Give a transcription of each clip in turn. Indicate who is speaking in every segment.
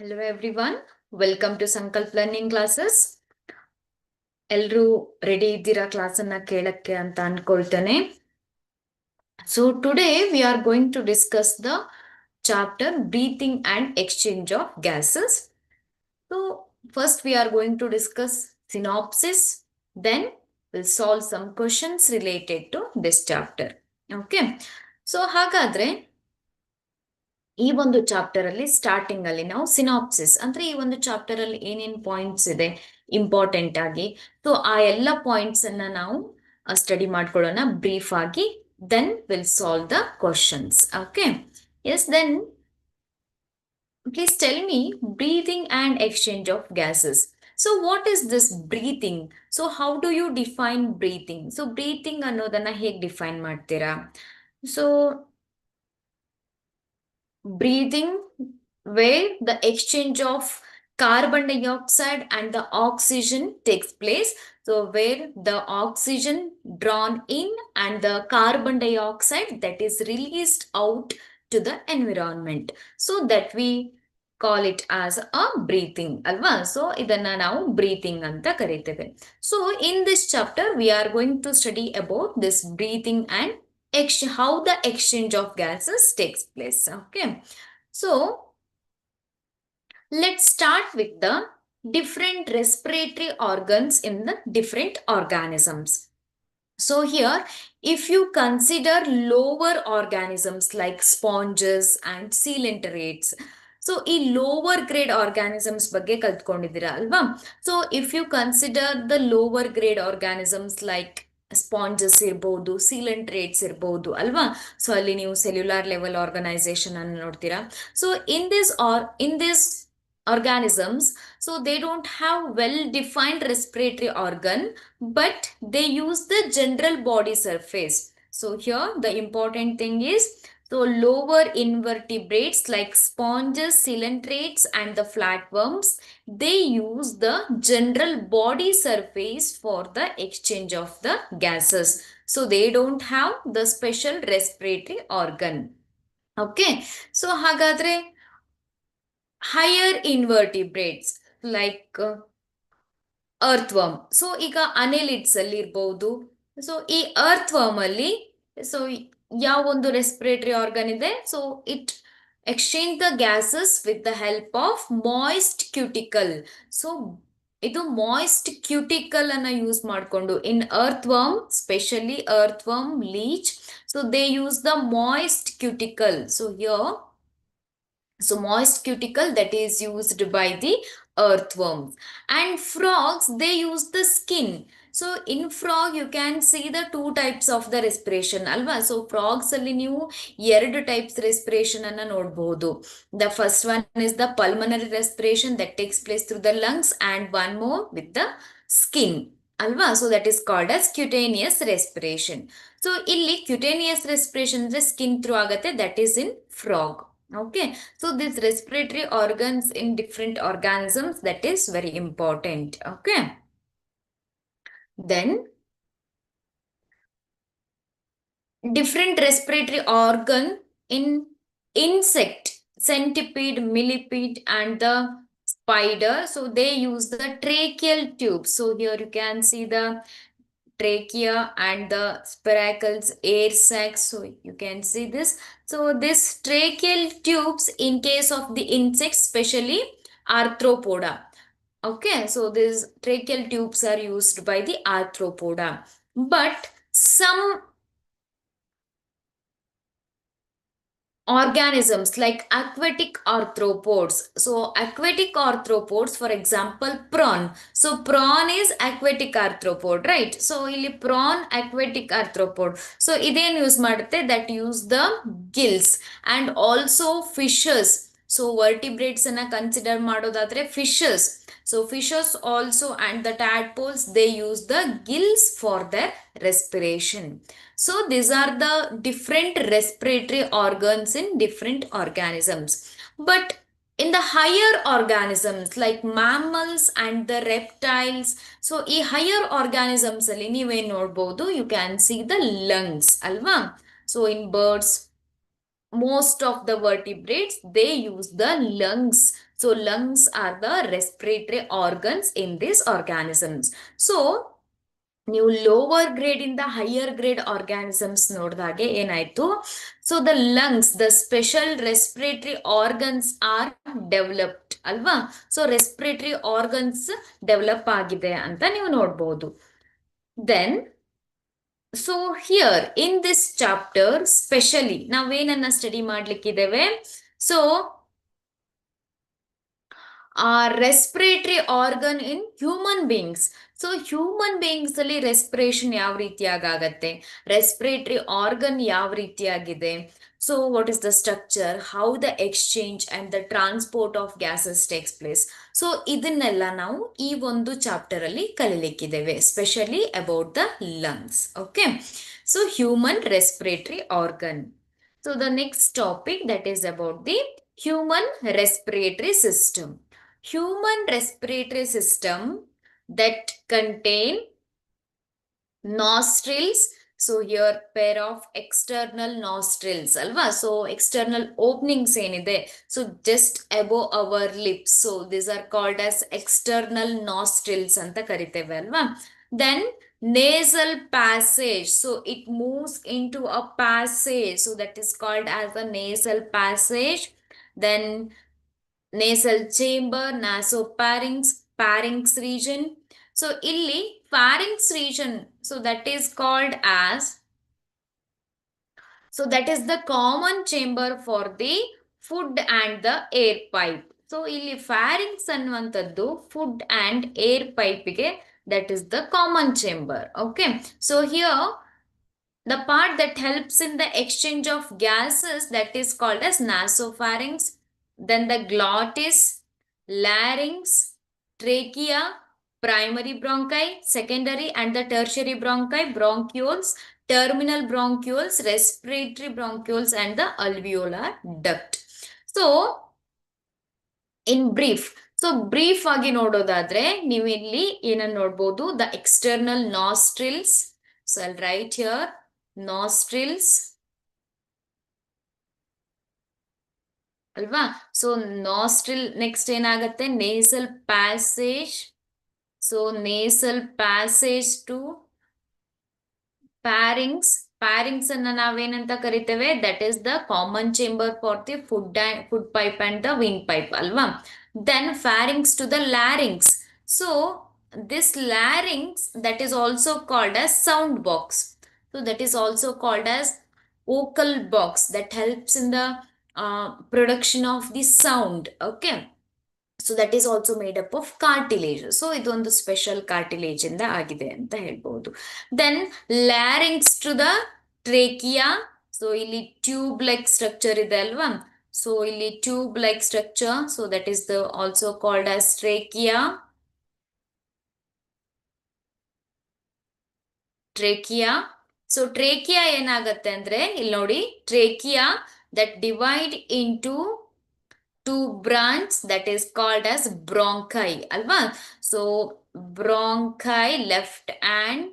Speaker 1: Hello everyone, welcome to Sankalp Learning Classes. ಎಲ್ರೂ ready ಇದ್ದೀರಾ ಕ್ಲಾಸನ್ನ ಕೇಳಕ್ಕೆ ಅಂತ ಅನ್ಕೊಳ್ತೇನೆ. So today we are going to discuss the chapter breathing and exchange of gases. So first we are going to discuss synopsis, then we'll solve some questions related to this chapter. Okay. So ಹಾಗಾದ್ರೆ ಈ ಒಂದು chapter ಅಲ್ಲಿ starting ಅಲ್ಲಿ ನಾವು synopsis ಅಂದ್ರೆ ಈ ಒಂದು chapter ಅಲ್ಲಿ ಏನೇನ್ ಪಾಯಿಂಟ್ಸ್ ಇದೆ ಇಂಪಾರ್ಟೆಂಟ್ ಆಗಿ, ಸೊ ಆ ಎಲ್ಲ ಪಾಯಿಂಟ್ಸ್ ಅನ್ನ ನಾವು ಸ್ಟಡಿ ಮಾಡ್ಕೊಳ್ಳೋಣ ಬ್ರೀಫ್ ಆಗಿ. Then will solve the questions. Okay, yes, then please tell me breathing and exchange of gases. So what is this breathing? So how do you define breathing? So breathing ಅನ್ನೋದನ್ನ ಹೇಗೆ define ಮಾಡ್ತೀರಾ? So breathing, where the exchange of carbon dioxide and the oxygen takes place. So where the oxygen drawn in and the carbon dioxide that is released out to the environment. So that we call it as a breathing alva. So idanna ನಾವು breathing ಅಂತ ಕರೀತೇವೆ. So in this chapter we are going to study about this breathing and how the exchange of gases takes place. Okay, so let's start with the different respiratory organs in the different organisms. So here, if you consider lower organisms like sponges and coelenterate, so ಈ lower grade organisms ಬಗ್ಗೆ ಕಲ್ತ್ಕೊಂಡಿದ್ದೀರಾ ಅಲ್ವಾ? So if you consider the lower grade organisms like sponges ಇರ್ಬೋದು, ಸೀಲೆಂಟ್ರೇಟ್ಸ್ ಇರ್ಬೋದು ಅಲ್ವಾ? So ಅಲ್ಲಿ ನೀವು cellular level organisation ಅನ್ನು ನೋಡ್ತೀರಾ. So in this organisms, so they don't have well defined respiratory organ, but they use the general body surface. So here the important thing is, so lower invertebrates like sponges, coelentrates and the flatworms, they use the general body surface for the exchange of the gases. So they don't have the special respiratory organ. Okay, so hagadre higher invertebrates like earthworm. So ಈಗ ಅನೆಲಿಡ್ಸ್ ಅಲ್ಲಿ ಇರ್ಬಹುದು. So ಈ earthworm ಅಲ್ಲಿ so ಯಾವ ಒಂದು respiratory organ ಇದೆ? So it exchange the gases with the help of moist cuticle. So ಇದು moist cuticle ಅನ್ನ ಯೂಸ್ ಮಾಡಿಕೊಂಡು ಇನ್ earthworm, specially earthworm, leech, so they use the moist cuticle. So here, so moist cuticle that is used by the earthworms. And frogs, they use the skin. So in frog you can see the two types of the respiration alva. So frogs alli ನೀವು ಎರಡು types respiration ಅನ್ನ ನೋಡಬಹುದು. The first one is the pulmonary respiration that takes place through the lungs, and one more with the skin alva. So that is called as cutaneous respiration. So ಇಲ್ಲಿ cutaneous respiration ಅಂದ್ರೆ skin through ಆಗತ್ತೆ, that is in frog. Okay, so these respiratory organs in different organisms, that is very important. Okay, then different respiratory organ in insect, centipede, millipede and the spider. So they use the tracheal tube. So here you can see the trachea and the spiracles, air sacs. So you can see this. So this tracheal tubes in case of the insects, especially arthropoda. Okay, so these tracheal tubes are used by the arthropoda. But some organisms like aquatic arthropods. So aquatic arthropods, for example, prawn. So prawn is aquatic arthropod, right? So ಇಲ್ಲಿ prawn aquatic arthropod. So ಇದೇನು use ಮಾಡುತ್ತೆ? That use the gills. And also fishes. So vertebrates ಅನ್ನ consider ಮಾಡೋದಾದ್ರೆ fishes. So fishes also and the tadpoles, they use the gills for their respiration. So these are the different respiratory organs in different organisms. But in the higher organisms like mammals and the reptiles, so ಈ higher organisms ಅಲ್ಲಿ ನೀವೇನ್ ನೋಡ್ಬೋದು? You can see the lungs ಅಲ್ವಾ? So in birds, most of the vertebrates, they use the lungs. So lungs are the respiratory organs in these organisms. So ನೀವು lower grade ಇಂದ higher grade organisms ನೋಡಿದಾಗೆ ಏನಾಯ್ತು, so the lungs, the special respiratory organs are developed ಅಲ್ವಾ. So respiratory organs develop ಆಗಿದೆ ಅಂತ ನೀವು ನೋಡ್ಬೋದು. Then so here in this chapter specially ನಾವೇನನ್ನ ಸ್ಟಡಿ ಮಾಡ್ಲಿಕ್ಕಿದ್ದೇವೆ, so respiratory organ in human beings. So human beings ಅಲ್ಲಿ ರೆಸ್ಪಿರೇಷನ್ ಯಾವ ರೀತಿಯಾಗಿ ಆಗತ್ತೆ, ರೆಸ್ಪಿರೇಟರಿ ಆರ್ಗನ್ ಯಾವ ರೀತಿಯಾಗಿದೆ, so what is the structure, how the exchange and the transport of gases takes place. So ಇದನ್ನೆಲ್ಲ ನಾವು ಈ ಒಂದು ಚಾಪ್ಟರ್ ಅಲ್ಲಿ ಕಲಿಲಿಕ್ಕಿದ್ದೇವೆ, specially about the lungs. Okay, so human respiratory organ. So the next topic that is about the human respiratory system. Human respiratory system that contain nostrils. So here pair of external nostrils alva. So external openings enide, so just above our lips, so these are called as external nostrils anta kariteve alva. Then nasal passage, so it moves into a passage, so that is called as a nasal passage. Then nasal chamber, nasopharynx, pharynx region. So illi pharynx region, so that is called as, so that is the common chamber for the food and the air pipe. So illi pharynx ಅನ್ನುವಂಥದ್ದು food and air pipe ಗೆ that is the common chamber. Okay, so here the part that helps in the exchange of gases, that is called as nasopharynx. Then the glottis, larynx, trachea, primary bronchi, secondary and the tertiary bronchi, bronchioles, terminal bronchioles, respiratory bronchioles and the alveolar duct. So in brief, so brief ಆಗಿ ನೋಡೋದಾದ್ರೆ ನೀವು ಇಲ್ಲಿ ಏನನ್ನ ನೋಡ್ಬೋದು, the external nostrils. So I write here nostrils ಅಲ್ವಾ. So nostril next ಏನಾಗತ್ತೆ, nasal passage. So nasal passage to pharynx. Pharynx ಅನ್ನ ನಾವೇನಂತ ಕರಿತೇವೆ, that is the common chamber for the food pipe and the wind pipe ಅಲ್ವಾ. Then pharynx to the larynx. So this larynx that is also called as sound box. So that is also called as vocal box that helps in the production of the sound. Okay, so that is also made up of cartilage. So ಇದೊಂದು special cartilage ಇಂದ ಆಗಿದೆ ಅಂತ ಹೇಳ್ಬಹುದು. Then larynx to the trachea. So ಇಲ್ಲಿ tube like structure ಇದೆ ಅಲ್ವಾ. So ಇಲ್ಲಿ tube like structure, so that is the also called as trachea. Trachea. So trachea ಏನಾಗತ್ತೆ ಅಂದ್ರೆ ಇಲ್ಲಿ ನೋಡಿ, trachea that divide into two branch that is called as bronchi alva. So bronchi, left and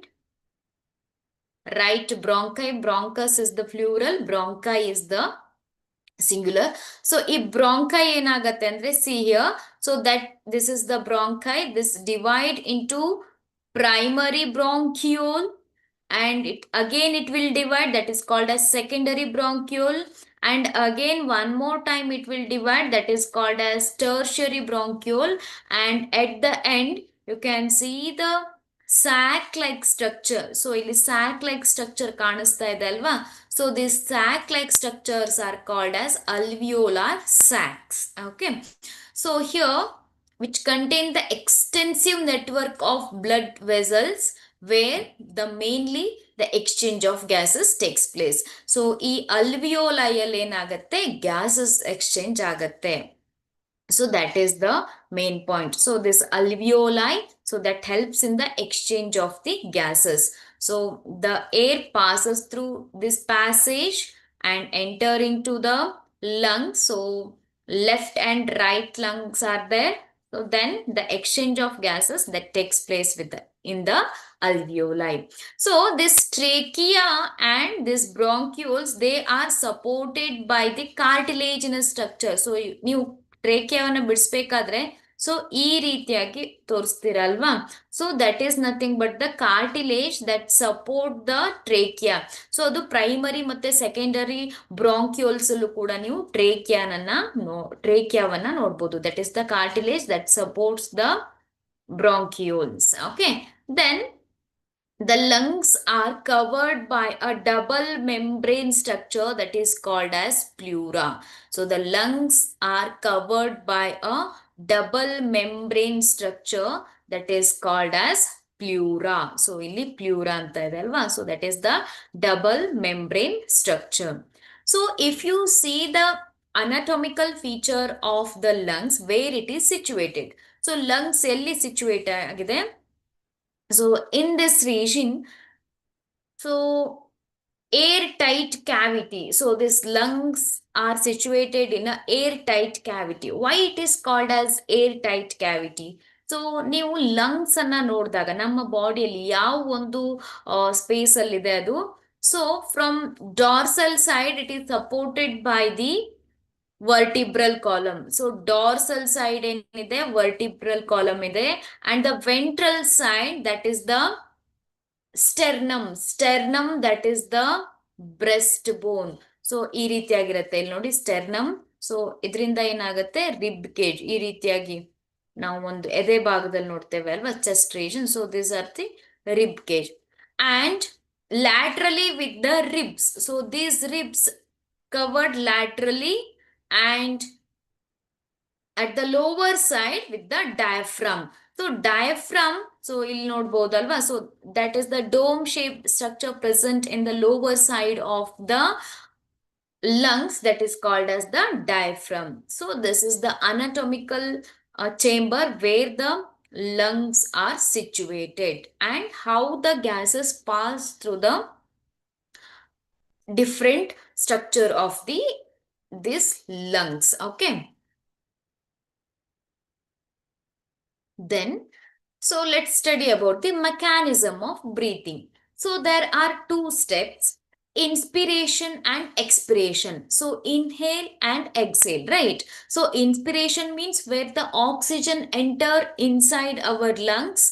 Speaker 1: right bronchi. Bronchus is the plural, bronchi is the singular. So ಈ bronchi ಏನಾಗತ್ತೆ ಅಂದ್ರೆ, see here, so that this is the bronchi, this divide into primary bronchiole, and it will divide, that is called as secondary bronchiole, and again one more time it will divide, that is called as tertiary bronchiole, and at the end you can see the sac like structure. So ಇಲ್ಲಿ sac like structure ಕಾಣಿಸ್ತಾ ಇದೆ ಅಲ್ವಾ. So these sac like structures are called as alveolar sacs. Okay, so here which contain the extensive network of blood vessels where the mainly the exchange of gases takes place. So ಈ alveoli ಅಲ್ಲಿ ಏನಾಗುತ್ತೆ, gases exchange ಆಗತ್ತೆ. So that is the main point. So this alveoli, so that helps in the exchange of the gases. So the air passes through this passage and enter into the lungs. So left and right lungs are there. So then the exchange of gases that takes place in the alveoli. So this trachea and this bronchioles, they are supported by the cartilaginous structure. So ನೀವು ಟ್ರೇಕಿಯಾವನ್ನ ಬಿಡಿಸ್ಬೇಕಾದ್ರೆ so ಈ ರೀತಿಯಾಗಿ ತೋರಿಸ್ತೀರಲ್ವಾ. So that is nothing but the cartilage that support the trachea. So ಅದು primary ಮತ್ತೆ secondary bronchioles ಅಲ್ಲೂ ಕೂಡ ನೀವು ಟ್ರೇಕಿಯಾವನ್ನ ನೋಡ್ಬೋದು. That is the cartilage that supports the bronchioles. Okay, then the lungs are covered by a double membrane structure that is called as pleura. So the lungs are covered by a double membrane structure that is called as pleura. So illi pleura anta ide alva. So that is the double membrane structure. So if you see the anatomical feature of the lungs, where it is situated. So lungs elli situate agide. So in this region, so airtight cavity. So these lungs are situated in a airtight cavity. Why it is called as airtight cavity? So ನೀವು lungs ಅನ್ನ ನೋಡಿದಾಗ ನಮ್ಮ ಬಾಡಿಯಲ್ಲಿ ಯಾವ ಒಂದು space ಅಲ್ಲಿ ಇದೆ ಅದು. So from dorsal side it is supported by the vertebral column. So dorsal side ಏನಿದೆ ವರ್ಟಿಬ್ರಲ್ ಕಾಲಮ್ ಇದೆ, and the ventral side that is the sternum that is the breast bone. So ಈ ರೀತಿಯಾಗಿರುತ್ತೆ ಇಲ್ಲಿ ನೋಡಿ ಸ್ಟೆರ್ನಮ್. So ಇದರಿಂದ ಏನಾಗುತ್ತೆ rib cage ಈ ರೀತಿಯಾಗಿ ನಾವು ಒಂದು ಎದೆ ಭಾಗದಲ್ಲಿ ನೋಡ್ತೇವೆ ಅಲ್ವಾ, chest region. So this are the rib cage and laterally with the ribs. So these ribs covered laterally and at the lower side with the diaphragm. So diaphragm, so you'll ನೋಡ್ಬೋದಲ್ವಾ. So that is the dome shaped structure present in the lower side of the lungs that is called as the diaphragm. So this is the anatomical chamber where the lungs are situated and how the gases pass through the different structure of this lungs. Okay. Then, so let's study about the mechanism of breathing. So there are two steps, inspiration and expiration. So inhale and exhale, right? So inspiration means where the oxygen enter inside our lungs,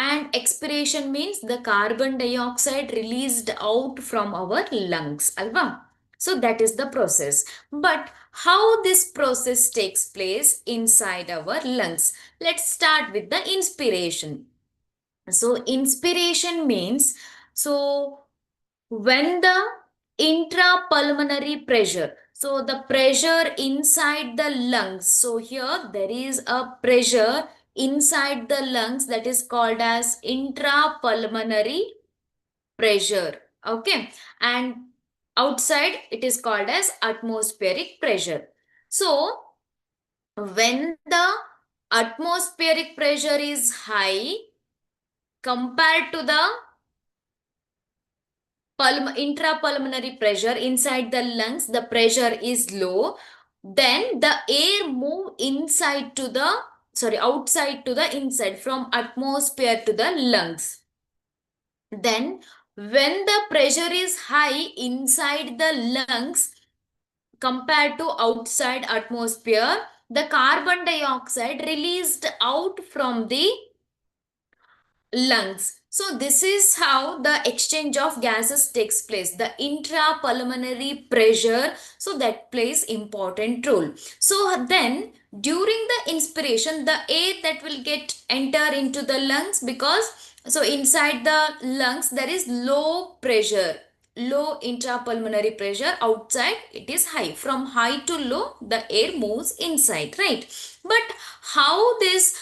Speaker 1: and expiration means the carbon dioxide released out from our lungs, alva. So that is the process. But how this process takes place inside our lungs? Let's start with the inspiration. So inspiration means, so when the intrapulmonary pressure, so the pressure inside the lungs, so here there is a pressure inside the lungs that is called as intrapulmonary pressure. Okay, and outside it is called as atmospheric pressure. So when the atmospheric pressure is high compared to the intrapulmonary pressure inside the lungs, the pressure is low, then the air move outside to the inside from atmosphere to the lungs. Then when the pressure is high inside the lungs compared to outside atmosphere, the carbon dioxide released out from the lungs. So this is how the exchange of gases takes place, the intrapulmonary pressure. So that plays important role. So then during the inspiration, the air that will get enter into the lungs, because so inside the lungs there is low pressure, low intrapulmonary pressure, outside it is high. From high to low the air moves inside, right? But how this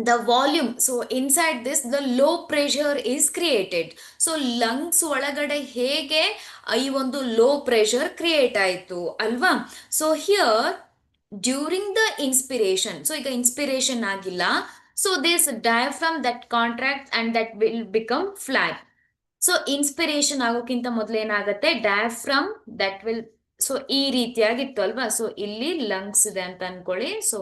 Speaker 1: the volume, so inside this the low pressure is created. So lungs ಒಳಗಡೆ ಹೇಗೆ ಈ ಒಂದು low pressure create ಆಯ್ತು ಅಲ್ವಾ. So here during the inspiration, so ಈಗ inspiration ಆಗಿಲ್ಲ, so this diaphragm that contracts and that will become flat. So inspiration ಆಗೋಕ್ಕಿಂತ ಮೊದಲು ಏನಾಗುತ್ತೆ, diaphragm that will, so ಈ ರೀತಿಯಾಗಿತ್ತು ಅಲ್ವಾ. ಸೊ ಇಲ್ಲಿ lungs ಇದೆ ಅಂತ ಅನ್ಕೊಳ್ಳಿ. So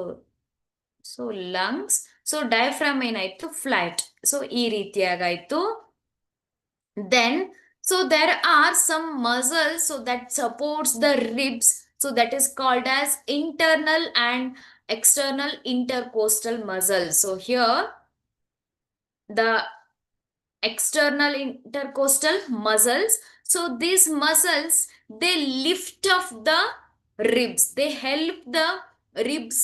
Speaker 1: so lungs, so diaphragm ಏನಾಯ್ತು ಫ್ಲಾಟ್, ಸೊ ಈ ರೀತಿಯಾಗಾಯ್ತು. Then, so there are some muscles so that supports the ribs. So that is called as internal and external intercostal muscles. So here the external intercostal muscles. So these muscles, they lift up the ribs. They help the ribs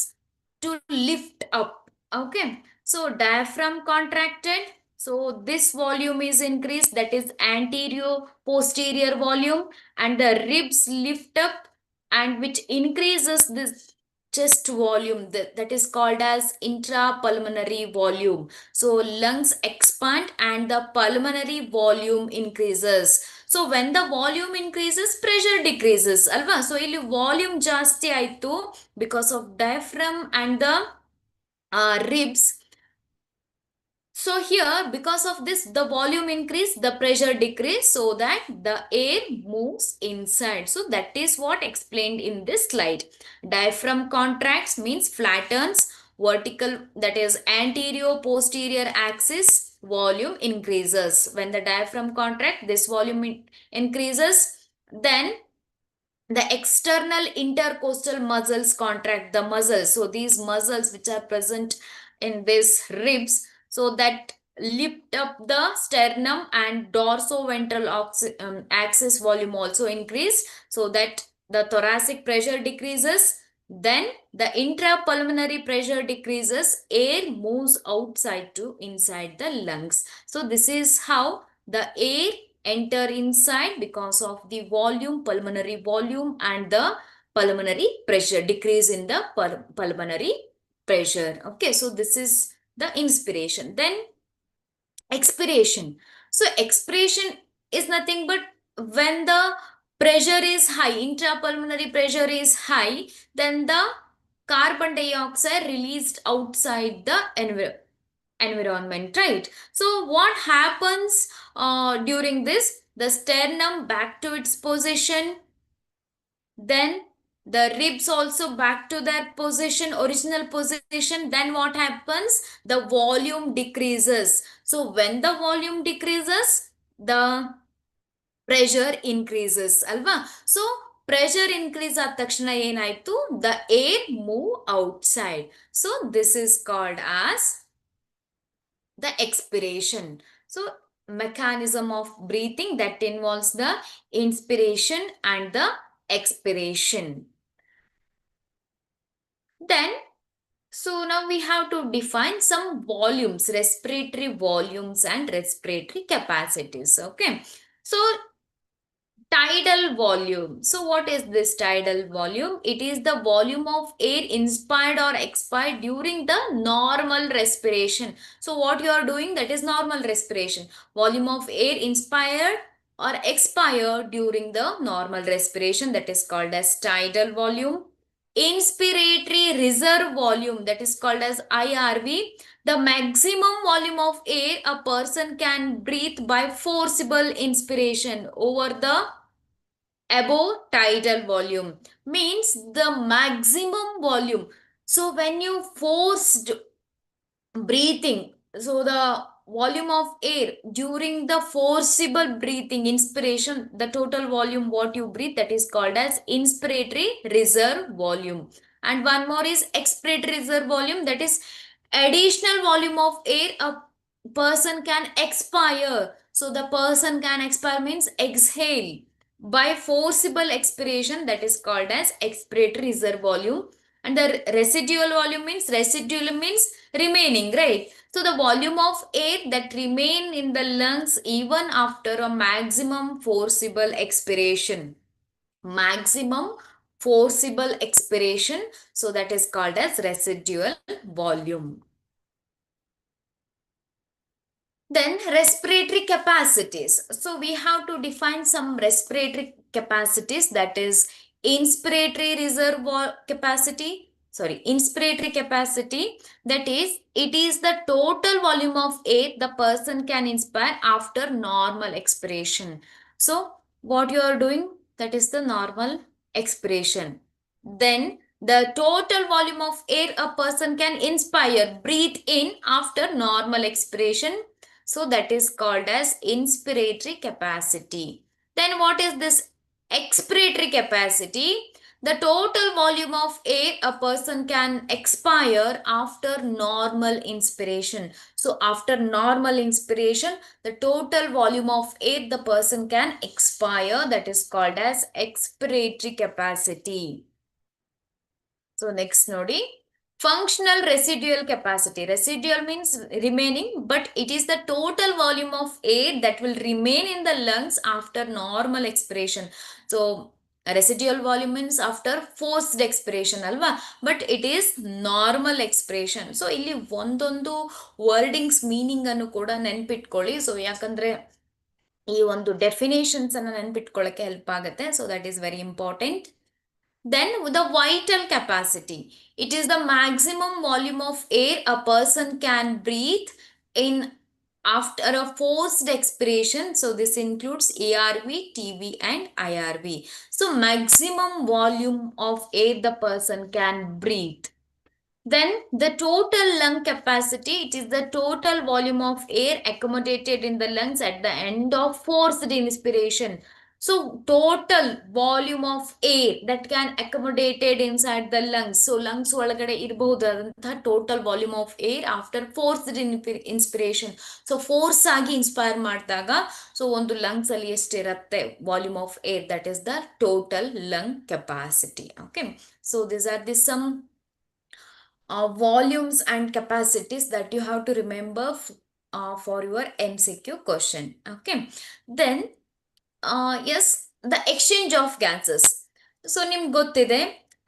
Speaker 1: to lift up. Okay. So diaphragm contracted. So this volume is increased. That is anterior posterior volume, and the ribs lift up, and which increases this chest volume, that is called as intrapulmonary volume. So lungs expand and the pulmonary volume increases. So when the volume increases, pressure decreases. Alva? So ಇಲ್ಲಿ volume ಜಾಸ್ತಿ ಆಯ್ತು because of diaphragm and the ribs. So here, because of this, the volume increase, the pressure decrease, so that the air moves inside. So that is what explained in this slide. Diaphragm contracts means flattens, vertical, that is anterior posterior axis, volume increases. When the diaphragm contract, this volume increases. Then the external intercostal muscles contract, the muscles. So these muscles which are present in these ribs, so that lift up the sternum, and dorsoventral axis volume also increase, so that the thoracic pressure decreases. Then the intrapulmonary pressure decreases, air moves outside to inside the lungs. So this is how the air enter inside because of the volume, pulmonary volume, and the pulmonary pressure, decrease in the pulmonary pressure. Okay, so this is the inspiration. Then expiration. So expiration is nothing but when the pressure is high, intrapulmonary pressure is high, then the carbon dioxide released outside the environment, right? So what happens during this? The sternum back to its position, then the ribs also back to their position, original position. Then what happens? The volume decreases. So when the volume decreases, the pressure increases ಅಲ್ವಾ. So pressure increase ಆದ ತಕ್ಷಣ ಏನಾಯ್ತು? The air move outside. So this is called as the expiration. So mechanism of breathing that involves the inspiration and the expiration. Then, so now we have to define some volumes, respiratory volumes and respiratory capacities. Okay. So tidal volume. So what is this tidal volume? It is the volume of air inspired or expired during the normal respiration. So what you are doing, that is normal respiration. Volume of air inspired or expired during the normal respiration, that is called as tidal volume. Inspiratory reserve volume, that is called as IRV. The maximum volume of air a person can breathe by forcible inspiration over the above tidal volume, means the maximum volume. So when you forced breathing, so the volume of air during the forcible breathing, inspiration, the total volume what you breathe, that is called as inspiratory reserve volume. And one more is expiratory reserve volume, that is additional volume of air a person can expire. So the person can expire means exhale by forcible expiration, that is called as expiratory reserve volume. And the residual volume means remaining, right? So the volume of air that remain in the lungs even after a maximum forcible expiration. Maximum forcible expiration. So that is called as residual volume. Then respiratory capacities. So we have to define some respiratory capacities, that is inspiratory reservoir capacity. Sorry, inspiratory capacity, that is it is the total volume of air the person can inspire after normal expiration. So what you are doing, that is the normal expiration. Then The total volume of air a person can inspire, breathe in after normal expiration. So that is called as inspiratory capacity. Then what is this expiratory capacity? The total volume of air a person can expire after normal inspiration. So after normal inspiration, the total volume of air the person can expire, that is called as expiratory capacity. So next nodi, functional residual capacity. Residual means remaining, but it is the total volume of air that will remain in the lungs after normal expiration. So residual volume means after forced expiration alva, but it is normal expiration. So ಇಲ್ಲಿ ಒಂದೊಂದು wordings meaning ಅನ್ನು ಕೂಡ ನೆನ್ಪಿಟ್ಕೊಳ್ಳಿ. So ಯಾಕಂದ್ರೆ ಈ ಒಂದು definitions ಅನ್ನು ನೆನ್ಪಿಟ್ಕೊಳ್ಳಕ್ಕೆ help ಆಗುತ್ತೆ. So that is very important. Then the vital capacity. It is the maximum volume of air a person can breathe in after a forced expiration. So this includes ARV, TB and IRV. So maximum volume of air the person can breathe. Then the total lung capacity, it is the total volume of air accommodated in the lungs at the end of forced inspiration. So total volume of air that can accommodated inside the lungs. So lungs ಒಳಗಡೆ ಇರಬಹುದಾದಂತಹ total volume of air after forced inspiration. So force ಆಗಿ inspire ಮಾಡಿದಾಗ so ಒಂದು lungs ಅಲ್ಲಿ ಎಷ್ಟಿರುತ್ತೆ volume of air, that is the total lung capacity. Okay, so this are the sum volumes and capacities that you have to remember for your MCQ question. Okay, then yes, the exchange of gases. So ನಿಮ್ಗೆ ಗೊತ್ತಿದೆ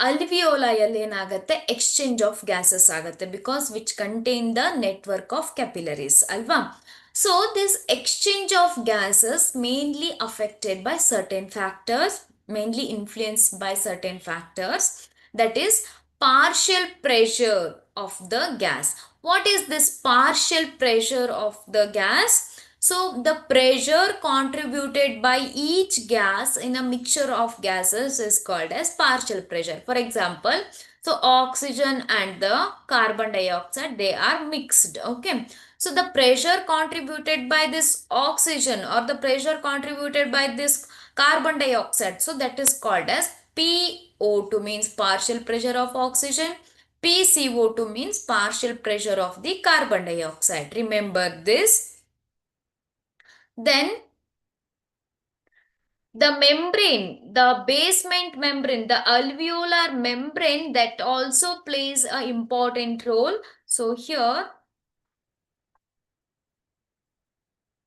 Speaker 1: ಅಲ್ವಿಯೋಲಯಲ್ಲಿ ಏನಾಗುತ್ತೆ, exchange of gases ಆಗುತ್ತೆ, because which contain the network of capillaries ಅಲ್ವಾ. So this exchange of gases mainly affected by certain factors, mainly influenced by certain factors, that is partial pressure of the gas. What is this partial pressure of the gas? So the pressure contributed by each gas in a mixture of gases is called as partial pressure. For example, so oxygen and the carbon dioxide, they are mixed. Okay, so the pressure contributed by this oxygen or the pressure contributed by this carbon dioxide, so that is called as PO2, means partial pressure of oxygen. PCO2 means partial pressure of the carbon dioxide. Remember this. Then the membrane, the basement membrane, the alveolar membrane, that also plays an important role. So here,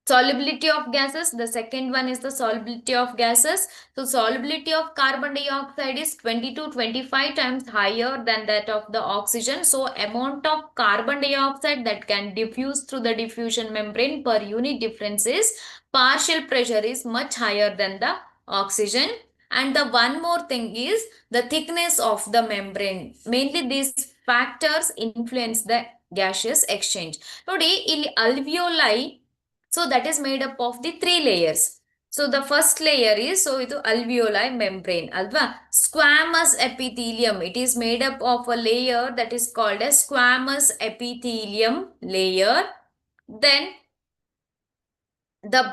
Speaker 1: solubility of gases, the second one is the solubility of gases. So solubility of carbon dioxide is 20 to 25 times higher than that of the oxygen. So amount of carbon dioxide that can diffuse through the diffusion membrane per unit difference is partial pressure is much higher than the oxygen. And the one more thing is the thickness of the membrane. Mainly these factors influence the gaseous exchange. Nodi ಇಲ್ಲಿ alveoli, so that is made up of the three layers. So the first layer is, so ಇದು alveoli membrane ಅಲ್ವಾ. Squamous epithelium, it is made up of a layer that is called as squamous epithelium layer. Then the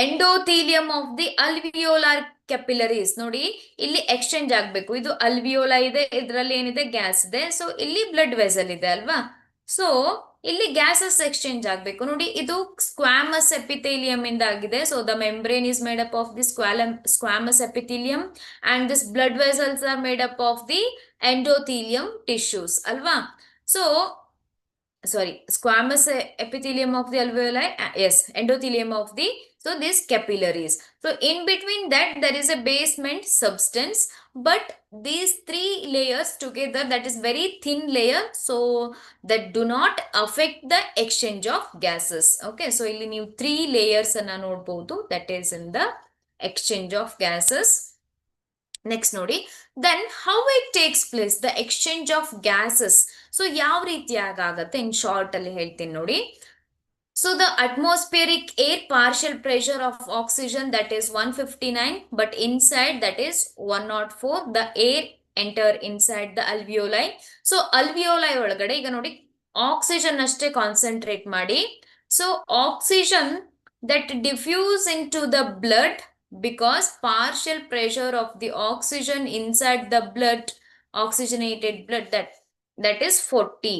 Speaker 1: endothelium of the alveolar capillaries. ನೋಡಿ ಇಲ್ಲಿ exchange ಆಗಬೇಕು. ಇದು ಅಲ್ವಿಯೋಲಾ ಇದೆ, ಇದರಲ್ಲಿ ಏನಿದೆ gas ಇದೆ. ಸೊ ಇಲ್ಲಿ ಬ್ಲಡ್ ವೆಸಲ್ ಇದೆ ಅಲ್ವಾ. ಸೊ ಇಲ್ಲಿ ಗ್ಯಾಸಸ್ ಎಕ್ಸ್ಚೇಂಜ್ ಆಗಬೇಕು. ನೋಡಿ ಇದು ಸ್ಕ್ವಾಮಸ್ ಎಪಿಥೇಲಿಯಂ ಇಂದ ಆಗಿದೆ. So the membrane is made up of the squamous epithelium and this blood vessels are made up of the endothelium tissues ಅಲ್ವಾ. So sorry, squamous epithelium of the alveoli, yes, endothelium of the, so this capillaries. So in between that there is a basement substance, but these three layers together, that is very thin layer, so that do not affect the exchange of gases. Okay, so ಇಲ್ಲಿ ನೀವು 3 layers ಅನ್ನ ನೋಡಬಹುದು, that is in the exchange of gases. Next ನೋಡಿ, then how it takes place, the exchange of gases. So ಯಾವ ರೀತಿಯಾಗಿ ಆಗುತ್ತೆ in short ಅಲ್ಲಿ ಹೇಳ್ತೀನಿ ನೋಡಿ. So the atmospheric air partial pressure of oxygen, that is 159, but inside that is 104. The air enter inside the alveoli. So alveoli ಒಳಗಡೆ ಈಗ ನೋಡಿ oxygen ಅಷ್ಟೇ ಕಾನ್ಸಂಟ್ರೇಟ್ ಮಾಡಿ. So oxygen that diffuse into the blood, because partial pressure of the oxygen inside the blood, oxygenated blood, that is 40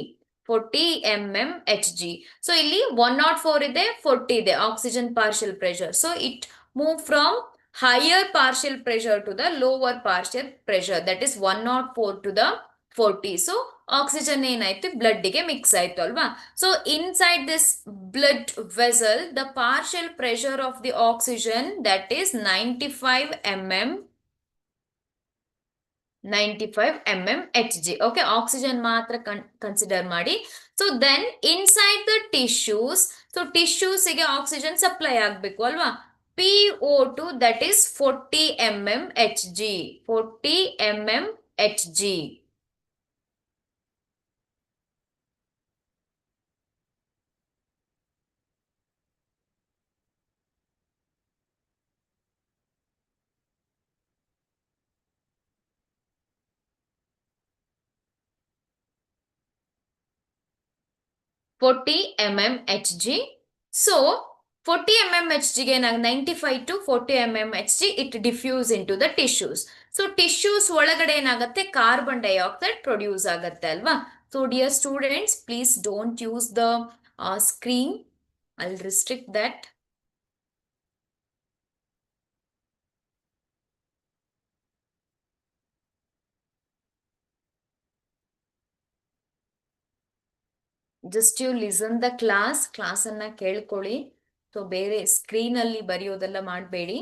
Speaker 1: mmHg. So ಇಲ್ಲಿ 104 ಇದೆ, 40 ಇದೆ oxygen partial pressure. So it move from higher partial pressure to the lower partial pressure, that is 104 to the 40. So oxygen ಏನಾಯ್ತು blood ಗೆ mix ಆಯ್ತು ಅಲ್ವಾ. So inside this blood vessel, the partial pressure of the oxygen, that is 95 mmHg. Okay, oxygen ಮಾತ್ರ consider ಮಾಡಿ. So then inside the tissues, so tissues ಗೆ oxygen supply ಆಗಬೇಕು ಅಲ್ವಾ. PO2, that is 40 mmHg. 40 mmHg. mmHg. So 40 mmHg ಗೆ 95 to 40 mmHg it diffuse into the tissues. So tissues ಒಳಗಡೆ ಏನಾಗುತ್ತೆ, carbon dioxide produce ಆಗುತ್ತೆ ಅಲ್ವಾ. So dear students, please don't use the screen. I'll restrict that. Just you listen the class ಅನ್ನ ಕೇಳ್ಕೊಳ್ಳಿ. So ಬೇರೆ screen ಅಲ್ಲಿ ಬರೆಯೋದೆಲ್ಲ ಮಾಡಬೇಡಿ.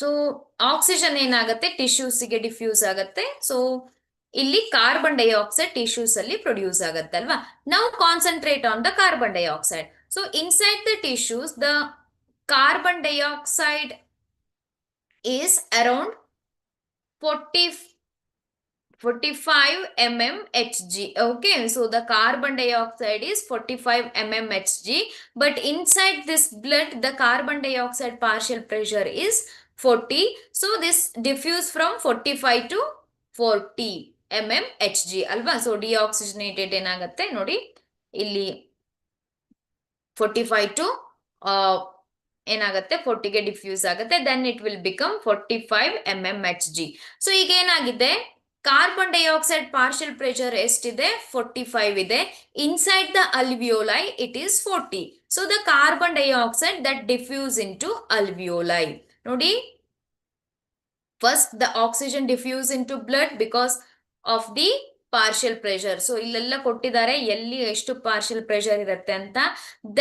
Speaker 1: ಸೊ ಆಕ್ಸಿಜನ್ ಏನಾಗುತ್ತೆ, ಟಿಶ್ಯೂಸ್ ಗೆ ಡಿಫ್ಯೂಸ್ ಆಗುತ್ತೆ. ಸೊ ಇಲ್ಲಿ ಕಾರ್ಬನ್ ಡೈಆಕ್ಸೈಡ್ ಟಿಶ್ಯೂಸ್ ಅಲ್ಲಿ ಪ್ರೊಡ್ಯೂಸ್ ಆಗುತ್ತೆ ಅಲ್ವಾ. ನಾವು concentrate on the carbon dioxide. So inside the tissues the carbon dioxide is around 45 mmHg. Okay, so the carbon dioxide is 45 mmHg, but inside this blood the carbon dioxide partial pressure is 40. So this diffuse from 45 to 40 mmHg alva. So deoxygenated ಏನಾಗುತ್ತೆ ನೋಡಿ ಇಲ್ಲಿ 45 to ಏನಾಗುತ್ತೆ 40 ಗೆ diffuse ಆಗುತ್ತೆ. then it will become 45 mmHg. So ಈಗ ಏನಾಗಿದೆ, carbon dioxide partial pressure ಎಷ್ಟಿದೆ, 45 ಇದೆ. Inside the alveoli it is 40. So the carbon dioxide that diffuse in to alveoli. ನೋಡಿ, first the oxygen diffuse in to blood because of the partial pressure. So ಇಲ್ಲೆಲ್ಲ ಕೊಟ್ಟಿದ್ದಾರೆ ಎಲ್ಲಿ ಎಷ್ಟು partial pressure ಇರುತ್ತೆ ಅಂತ.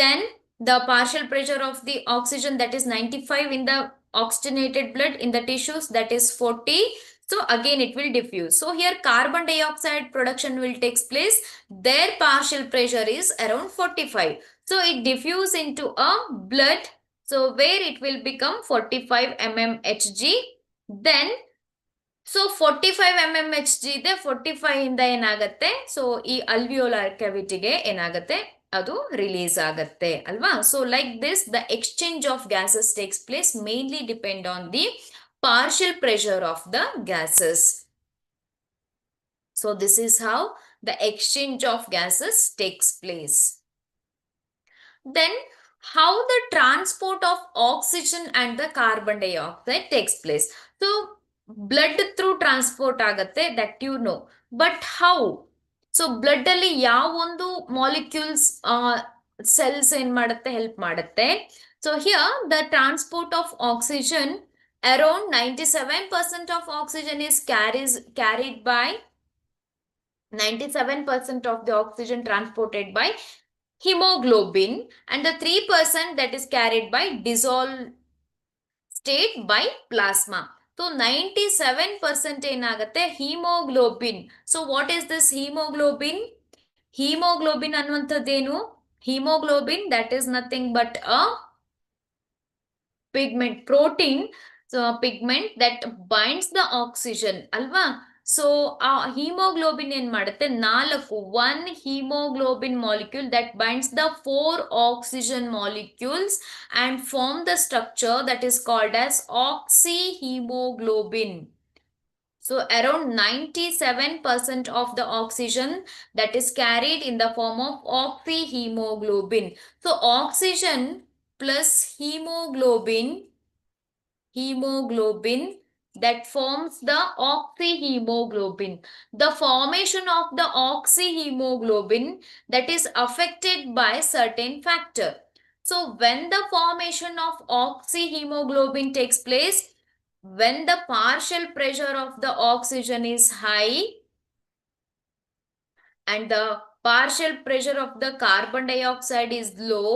Speaker 1: Then the partial pressure of the oxygen, that is 95 in the oxygenated blood, in the tissues that is 40. So again it will diffuse. So here carbon dioxide production will takes place. Their partial pressure is around 45. So it diffuse into a blood. So where it will become 45 mmHg. Then so 45 mmHg ಇದೆ, 45 ಇಂದ ಏನಾಗುತ್ತೆ, so ಈ ಅಲ್ವಿಯೋಲಾರ್ ಕ್ಯಾವಿಟಿಗೆ ಏನಾಗುತ್ತೆ, ಅದು release ಆಗುತ್ತೆ ಅಲ್ವಾ. So like this the exchange of gases takes place, mainly depend on the partial pressure of the gases. So this is how the exchange of gases takes place. Then how the transport of oxygen and the carbon dioxide takes place. So blood through transport ಆಗತ್ತೆ, that you know, but how? So blood ಅಲ್ಲಿ ಯಾವ ಒಂದು molecules cells ಏನ್ ಮಾಡುತ್ತೆ, help ಮಾಡುತ್ತೆ. So here the transport of oxygen, around 97% of oxygen is carried by 97% of the oxygen transported by hemoglobin, and the 3% that is carried by dissolved state by plasma. So 97% ಏನಾಗುತ್ತೆ, haemoglobin. So what is this haemoglobin? Haemoglobin ಅನ್ನುವಂಥದ್ದೇನು? Haemoglobin that is nothing but a pigment, protein, so pigment that binds the oxygen ಅಲ್ವಾ. So ಆ haemoglobin ಏನ್ ಮಾಡುತ್ತೆ, 1 hemoglobin molecule that binds the 4 oxygen molecules and form the structure that is called as oxyhemoglobin. So around 97% of the oxygen that is carried in the form of oxyhemoglobin. So oxygen plus hemoglobin that forms the oxyhemoglobin. The formation of the oxyhemoglobin that is affected by certain factor. So when the formation of oxyhemoglobin takes place, when the partial pressure of the oxygen is high and the partial pressure of the carbon dioxide is low,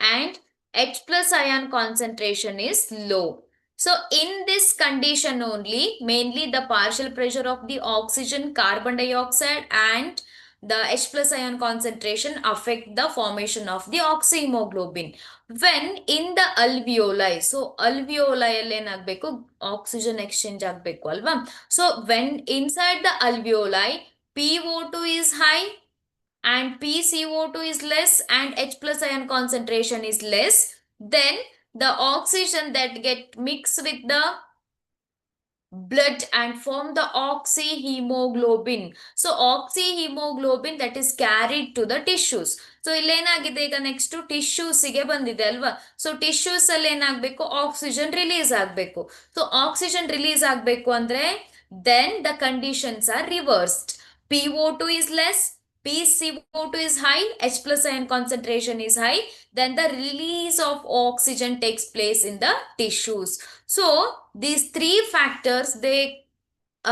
Speaker 1: and H plus ion concentration is low. So in this condition only, mainly the partial pressure of the oxygen, carbon dioxide and the H plus ion concentration affect the formation of the oxyhemoglobin. When in the alveoli, so alveoli ಅಲ್ಲಿ ಏನಾಗಬೇಕು oxygen exchange ಆಗಬೇಕು ಅಲ್ವಾ. So when inside the alveoli PO2 is high and PCO2 is less and H plus ion concentration is less, then the oxygen that get mixed with the blood and form the oxyhemoglobin. So oxyhemoglobin that is carried to the tissues. So ಇಲ್ಲೇನಾಗಿದೆ ಈಗ next ಟಿಶ್ಯೂಸಿಗೆ ಬಂದಿದೆ ಅಲ್ವಾ. So tissues ಅಲ್ಲಿ ಏನಾಗಬೇಕು oxygen release ಆಗಬೇಕು. So oxygen release ಆಗಬೇಕು ಅಂದ್ರೆ then the conditions are reversed. PO2 is less, PCO2 is high, H plus ion concentration is high, then the release of oxygen takes place in the tissues. So these three factors they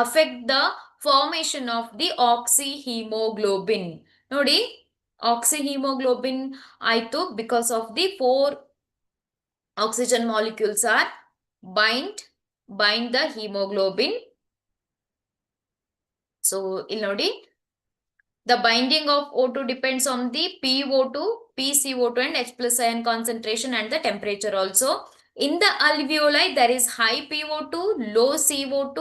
Speaker 1: affect the formation of the oxyhemoglobin. Nodi oxyhemoglobin ಆಯ್ತು because of the four oxygen molecules are bind the hemoglobin. So ಇಲ್ಲಿ ನೋಡಿ the binding of O2 depends on the PO2, PCO2 and H plus ion concentration and the temperature also. In the alveoli, there is high PO2, low CO2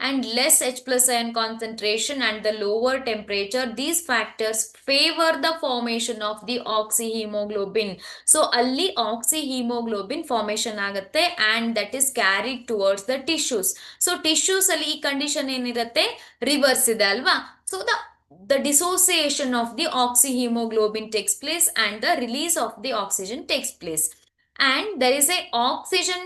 Speaker 1: and less H plus ion concentration and the lower temperature. These factors favor the formation of the oxyhemoglobin. So, alli oxyhemoglobin formation ಆಗತ್ತೆ and that is carried towards the tissues. So, tissues ಅಲ್ಲಿ ಈ condition ಏನಿರುತ್ತೆ reverse ಇದೆ ಅಲ್ವಾ. So, the dissociation of the oxyhemoglobin takes place and the release of the oxygen takes place. And there is a oxygen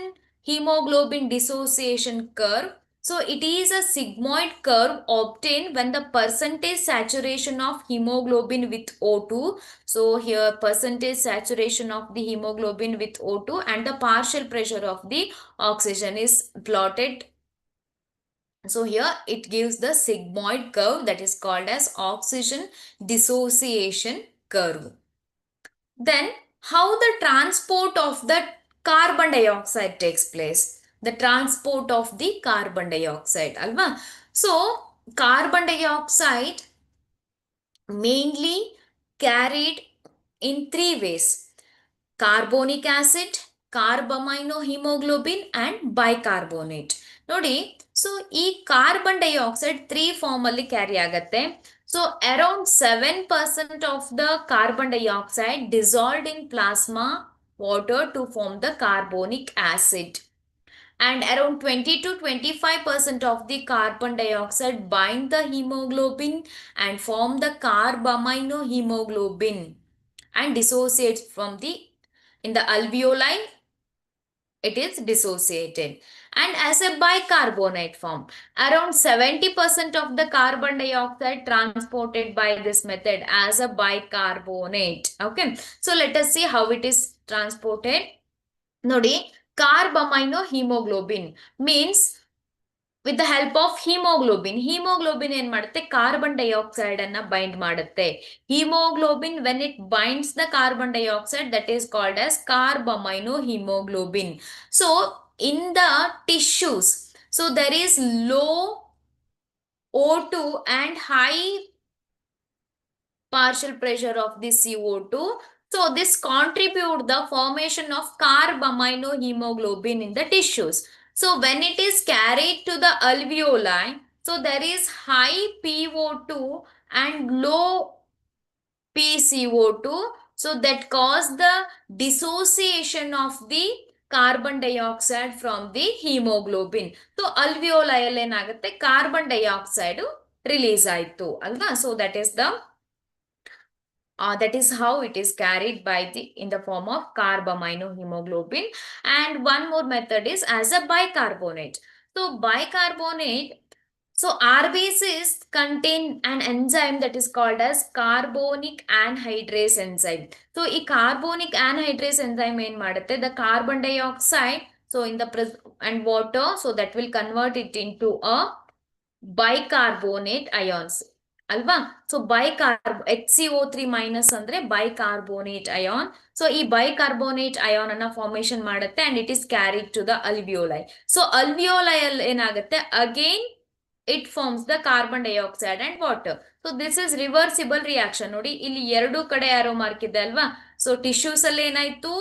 Speaker 1: hemoglobin dissociation curve. So it is a sigmoid curve obtained when the percentage saturation of hemoglobin with O2. So here percentage saturation of the hemoglobin with O2 and the partial pressure of the oxygen is plotted. So here it gives the sigmoid curve that is called as oxygen dissociation curve. Then how the transport of the carbon dioxide takes place? The transport of the carbon dioxide, alva. So carbon dioxide mainly carried in three ways: carbonic acid, carbaminohemoglobin and bicarbonate. ನೋಡಿ so ಈ carbon dioxide three form ಅಲ್ಲಿ carry ಆಗತ್ತೆ. So around 7% of the carbon dioxide dissolved in plasma water to form the carbonic acid. And around 20 to 25% of the carbon dioxide bind the hemoglobin and form the carbaminohemoglobin and dissociates from the in the alveoli. It is dissociated and as a bicarbonate form. Around 70% of the carbon dioxide transported by this method as a bicarbonate. Okay, so let us see how it is transported. Nodi carbaminohemoglobin means with the help of hemoglobin ಏನ್ ಮಾಡುತ್ತೆ carbon dioxide ಅನ್ನ bind ಮಾಡುತ್ತೆ. Hemoglobin when it binds the carbon dioxide that is called as carbaminohemoglobin. So in the tissues, so there is low O2 and high partial pressure of the CO2. So this contribute the formation of carbaminohemoglobin in the tissues. So when it is carried to the alveoli, so there is high PO2 and low PCO2. So that cause the dissociation of the carbon dioxide from the haemoglobin. So ಅಲ್ವಿಯೋಲೈಯಲ್ಲಿ ಏನಾಗುತ್ತೆ, carbon dioxide release ಆಯ್ತು ಅಲ್ವಾ. So that is how it is carried by the in the form of carbaminohemoglobin. And one more method is as a bicarbonate. So bicarbonate, so RBCs contain an enzyme that is called as carbonic anhydrase enzyme. So ಈ carbonic anhydrase enzyme ಏನ್ ಮಾಡುತ್ತೆ, the carbon dioxide so in the and water, so that will convert it into a bicarbonate ions ಅಲ್ವಾ. So HCO3 minus ಅಂದ್ರೆ bicarbonate ion. So ಈ bicarbonate ion ಅನ್ನ formation ಮಾಡುತ್ತೆ and it is carried to the alveoli. So alveoli ಅಲ್ಲಿ ಏನಾಗುತ್ತೆ, again it forms the carbon dioxide and water. So this is reversible reaction. ನೋಡಿ ಇಲ್ಲಿ ಎರಡು ಕಡೆ ಆರೋ ಮಾರ್ಕ್ ಇದೆ ಅಲ್ವಾ. ಸೊ ಟಿಶ್ಯೂಸ್ ಅಲ್ಲಿ ಏನಾಯ್ತು,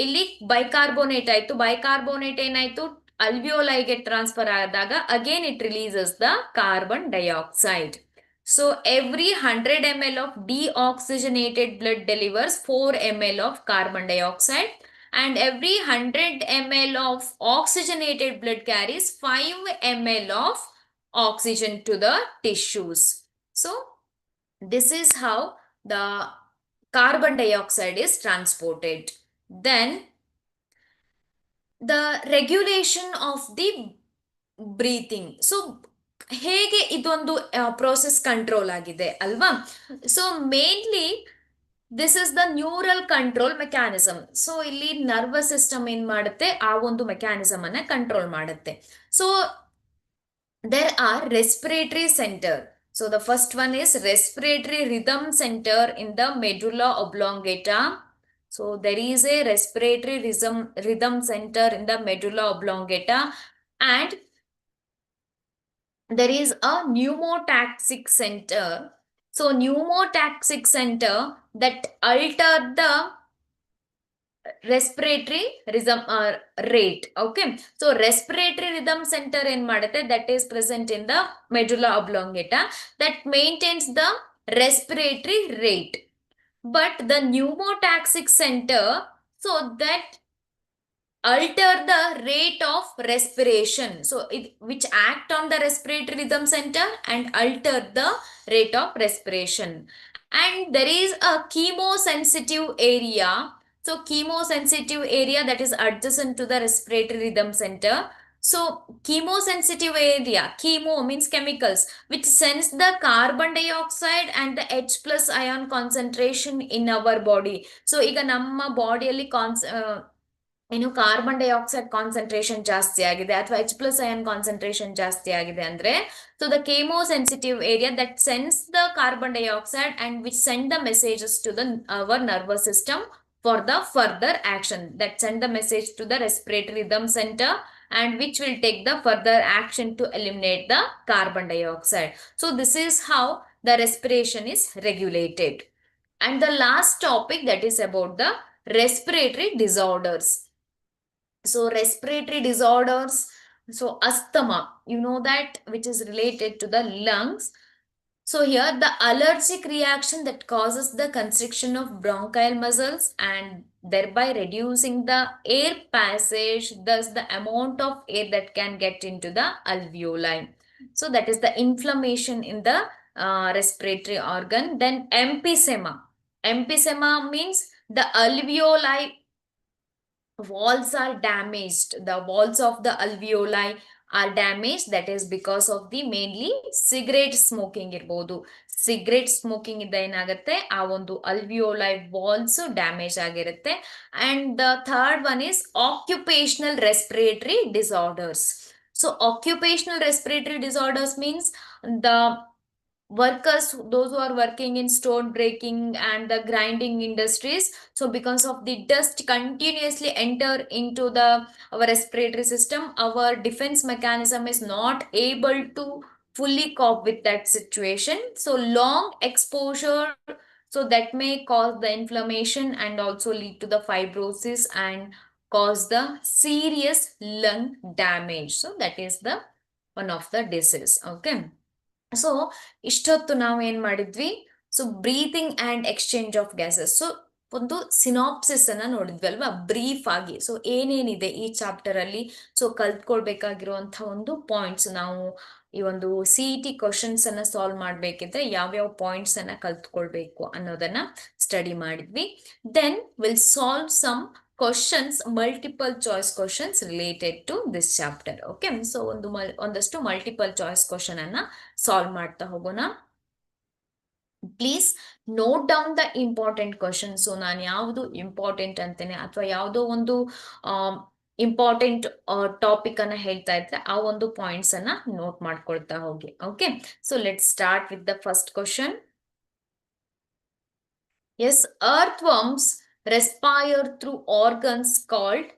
Speaker 1: ಇಲ್ಲಿ ಬೈಕಾರ್ಬೋನೇಟ್ ಆಯ್ತು, ಬೈಕಾರ್ಬೋನೇಟ್ ಏನಾಯ್ತು ಅಲ್ವಿಯೋಲೈಗೆ ಟ್ರಾನ್ಸ್ಫರ್ ಆದಾಗ again it releases the carbon dioxide. So every 100 ml of deoxygenated blood delivers 4 ml of carbon dioxide, and every 100 ml of oxygenated blood carries 5 ml of oxygen to the tissues. So this is how the carbon dioxide is transported. Then the regulation of the breathing. So ಹೇಗೆ ಇದೊಂದು process control ಆಗಿದೆ ಅಲ್ವಾ. So mainly this is the neural control mechanism. So ಇಲ್ಲಿ nervous system ಏನ್ ಮಾಡುತ್ತೆ, ಆ ಒಂದು mechanism ಅನ್ನ ಕಂಟ್ರೋಲ್ ಮಾಡುತ್ತೆ. So there are respiratory centre. So the first one is respiratory rhythm centre in the medulla oblongata. So there is a respiratory rhythm center in the medulla oblongata, and there is a pneumotaxic center. So pneumotaxic center that alter the respiratory rhythm rate. Okay, so respiratory rhythm center in ಮಾಡುತ್ತೆ, that is present in the medulla oblongata, that maintains the respiratory rate. But the pneumotaxic center, so that alter the rate of respiration. So which act on the respiratory rhythm center and alter the rate of respiration. And there is a chemosensitive area. So chemosensitive area that is adjacent to the respiratory rhythm center. So chemosensitive area, chemo means chemicals, which sense the carbon dioxide and the H plus ion concentration in our body. So ಈಗ ನಮ್ಮ ಬಾಡಿಯಲ್ಲಿ ಏನು carbon dioxide concentration ಜಾಸ್ತಿ ಆಗಿದೆ ಅಥವಾ H plus ion concentration ಜಾಸ್ತಿ ಆಗಿದೆ ಅಂದ್ರೆ, so the chemosensitive area that sense the carbon dioxide and which send the messages to the our nervous system for the further action, that send the message to the respiratory rhythm centre and which will take the further action to eliminate the carbon dioxide. So this is how the respiration is regulated. And the last topic, that is about the respiratory disorders. So respiratory disorders, so asthma, you know that, which is related to the lungs. So here the allergic reaction that causes the constriction of bronchial muscles and thereby reducing the air passage, thus the amount of air that can get into the alveoli. So that is the inflammation in the respiratory organ. Then emphysema. Emphysema means the alveoli walls are damaged. The walls of the alveoli are damaged. That is because of the mainly cigarette smoking ಇರಬಹುದು. Cigarette smoking ಇಂದ ಏನಾಗುತ್ತೆ, ಆ ಒಂದು ಅಲ್ವಿಯೋಲೈ walls damage ಆಗಿರುತ್ತೆ. And the third one is occupational respiratory disorders. So occupational respiratory disorders means the workers, those who are working in stone breaking and the grinding industries. So because of the dust continuously enter into our respiratory system, our defense mechanism is not able to fully cope with that situation. So long exposure, so that may cause the inflammation and also lead to the fibrosis and cause the serious lung damage. So that is the one of the disease. Okay, so ಇಷ್ಟೊತ್ತು ನಾವು ಏನ್ ಮಾಡಿದ್ವಿ, so breathing and exchange of gases. So ಒಂದು synopsis ಅನ್ನ ನೋಡಿದ್ವಿ ಅಲ್ವಾ, brief ಆಗಿ. So ಏನೇನಿದೆ ಈ ಚಾಪ್ಟರ್ ಅಲ್ಲಿ, ಸೊ ಕಲ್ತ್ಕೊಳ್ಬೇಕಾಗಿರುವಂತಹ ಒಂದು ಪಾಯಿಂಟ್ಸ್, ನಾವು ಈ ಒಂದು CET ಕ್ವಶನ್ಸ್ ಅನ್ನ ಸಾಲ್ವ್ ಮಾಡ್ಬೇಕಿದ್ರೆ ಯಾವ್ಯಾವ ಪಾಯಿಂಟ್ಸ್ ಅನ್ನ ಕಲ್ತ್ಕೊಳ್ಬೇಕು ಅನ್ನೋದನ್ನ ಸ್ಟಡಿ ಮಾಡಿದ್ವಿ. Then will solve some questions, multiple choice questions related to this chapter. Okay, so ಒಂದಷ್ಟು ಮಲ್ಟಿಪಲ್ ಚಾಯ್ಸ್ ಕ್ವಶನ್ ಅನ್ನ ಸಾಲ್ವ್ ಮಾಡ್ತಾ ಹೋಗೋಣ. Please note down the important question. So ನಾನು ಯಾವುದು ಇಂಪಾರ್ಟೆಂಟ್ ಅಂತೇನೆ ಅಥವಾ ಯಾವುದೋ ಒಂದು ಇಂಪಾರ್ಟೆಂಟ್ ಟಾಪಿಕ್ ಅನ್ನ ಹೇಳ್ತಾ ಇದ್ರೆ ಆ ಒಂದು ಪಾಯಿಂಟ್ಸ್ ಅನ್ನ ನೋಟ್ ಮಾಡ್ಕೊಳ್ತಾ ಹೋಗಿ. Okay, so let start with the first question. Yes, earthworms respire through organs called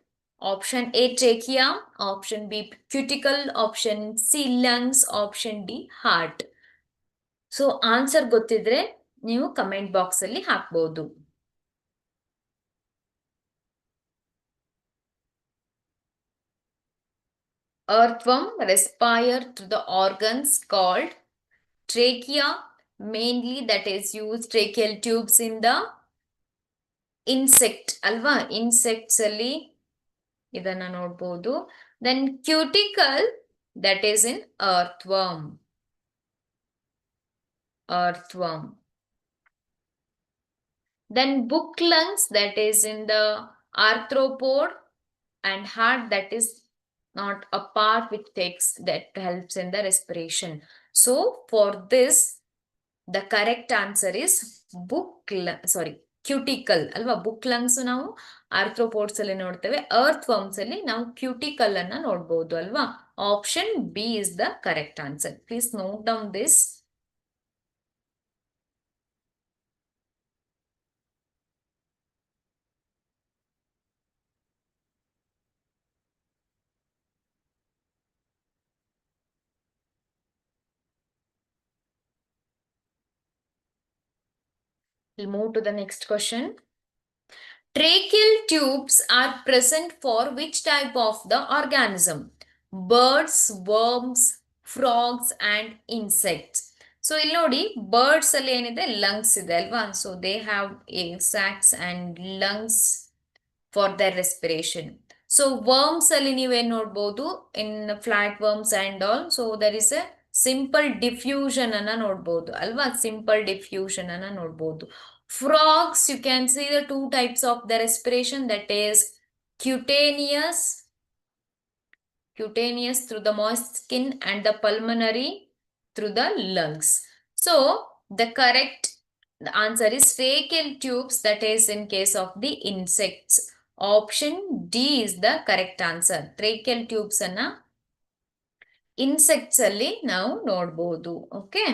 Speaker 1: option A trachea, option B cuticle, option C lungs, option D heart. So answer ಗೊತ್ತಿದ್ರೆ ನೀವು ಕಮೆಂಟ್ ಬಾಕ್ಸ್ ಅಲ್ಲಿ ಹಾಕ್ಬಹುದು. Earthworm respire through the organs called trachea, mainly that is used tracheal tubes in the insect ಅಲ್ವಾ, insects ಅಲ್ಲಿ ಇದನ್ನ ನೋಡ್ಬೋದು. Then cuticle that is in earthworm. Then book lungs that is in the arthropod, and heart that is not a part which that helps in the respiration. So for this the correct answer is cuticle ಅಲ್ವಾ. Book lungs ನಾವು ಆರ್ಥ್ರೋಪೋಡ್ಸ್ ಅಲ್ಲಿ ನೋಡ್ತೇವೆ, earth worms ಅಲ್ಲಿ ನಾವು cuticle ಅನ್ನ ನೋಡ್ಬೋದು ಅಲ್ವಾ. Option B is the correct answer. Please note down this. We'll move to the next question. Tracheal tubes are present for which type of the organism? Birds, worms, frogs and insects. So ಇಲ್ಲಿ ನೋಡಿ, birds ಅಲ್ಲಿ ಏನಿದೆ, lungs ಇದೆ ಅಲ್ವಾ. So they have sacs and lungs for their respiration. So worms ಅಲ್ಲಿ ನೀವೇನ್ ನೋಡ್ಬೋದು, in flat worms and all. So there is a simple diffusion ಅನ್ನ ನೋಡ್ಬೋದು ಅಲ್ವಾ, ಸಿಂಪಲ್ ಡಿಫ್ಯೂಷನ್ ಅನ್ನ ನೋಡ್ಬೋದು. Frogs, you can see the two types of the respiration, that is cutaneous through the moist skin and the pulmonary through the lungs. So the correct answer is tracheal tubes, that is in case of the insects. Option D is the correct answer. Tracheal tubes anna insects alli ನಾವು ನೋಡಬಹುದು. Okay,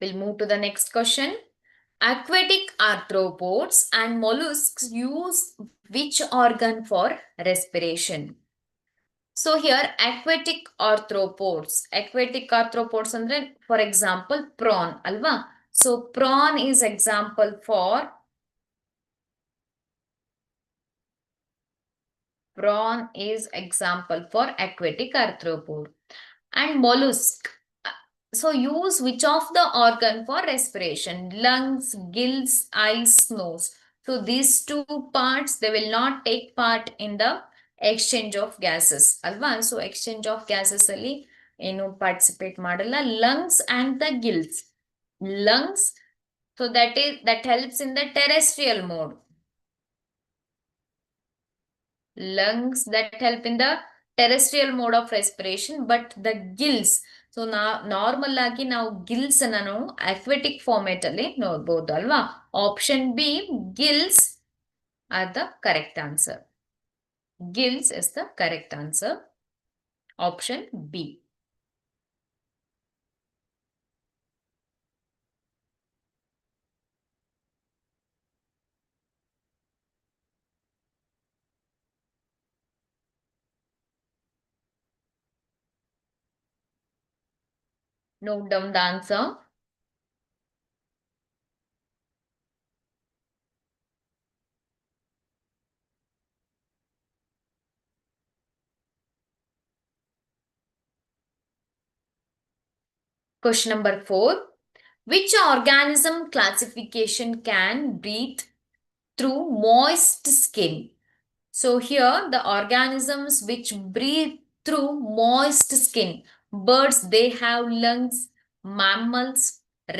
Speaker 1: we'll move to the next question. Aquatic arthropods and mollusks use which organ for respiration? So here aquatic arthropods ಅಂದ್ರೆ for example prawn ಅಲ್ವಾ. So prawn is example for aquatic arthropod. And mollusk, so use which of the organ for respiration? Lungs, gills, eyes, nose. So these two parts, they will not take part in the exchange of gases alva. So exchange of gases ಅಲ್ಲಿ ಏನು participate ಮಾಡಲ್ಲ. Lungs and the gills. Lungs, so that helps in the terrestrial mode. Lungs that help in the terrestrial mode of respiration, but the gills, so normal ಆಗಿ ನಾವು Gilles ಅನ್ನ ನಾವು aquatic format ಅಲ್ಲಿ ನೋಡ್ಬೋದು ಅಲ್ವಾ. Option B, Gilles are the correct answer. Gilles is the correct answer. Option B. Note down the answer. Question number 4. Which organism classification can breathe through moist skin? So here the organisms which breathe through moist skin. Birds, they have lungs. Mammals,